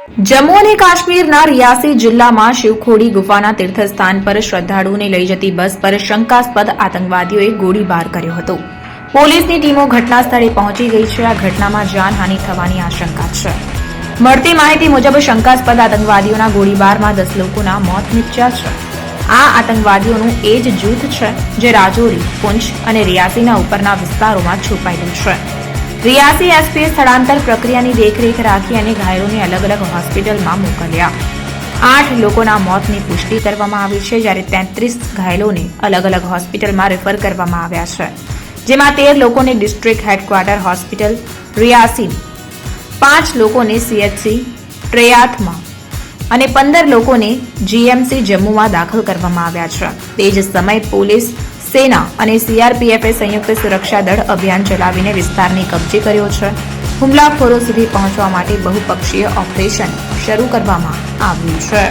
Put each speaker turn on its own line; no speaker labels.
જમ્મુ અને કાશ્મીરના રિયાસી જિલ્લામાં શિવખોડી ગુફાના તીર્થસ્થાન પર શ્રદ્ધાળુઓને લઈ જતી બસ પર શંકાસ્પદ આતંકવાદીઓએ ગોળીબાર કર્યો હતો. પોલીસની ટીમો ઘટના સ્થળે પહોંચી ગઈ છે. આ ઘટનામાં જાનહાનિ થવાની આશંકા છે. મળતી માહિતી મુજબ શંકાસ્પદ આતંકવાદીઓના ગોળીબારમાં 10 લોકોના મોત નીપજ્યા છે. આ આતંકવાદીઓનું એ જ જૂથ છે જે રાજૌરી, પૂંછ અને રિયાસીના ઉપરના વિસ્તારોમાં છુપાયેલું છે. રિયાસી એસપીએ સ્થળાંતર પ્રક્રિયાની દેખરેખ રાખી અને ઘાયલોને અલગ અલગ હોસ્પિટલમાં મોકલ્યા. 8 લોકોના મોતની પુષ્ટિ કરવામાં આવી છે, જ્યારે 33 ઘાયલોને અલગ અલગ હોસ્પિટલમાં રેફર કરવામાં આવ્યા છે, જેમાં 13 લોકોને ડિસ્ટ્રિક્ટ હેડક્વાર્ટર હોસ્પિટલ રિયાસી, 5 લોકોને સીએચસી ટ્રેયાથમાં અને 15 લોકોને જીએમસી જમ્મુમાં દાખલ કરવામાં આવ્યા છે. તે જ સમયે પોલીસ, સેના અને સીઆરપીએફે સંયુક્ત સુરક્ષા દળ અભિયાન ચલાવીને વિસ્તારને કબજે કર્યો છે. હુમલાખોરો સુધી પહોંચવા માટે બહુપક્ષીય ઓપરેશન શરૂ કરવામાં આવ્યું છે.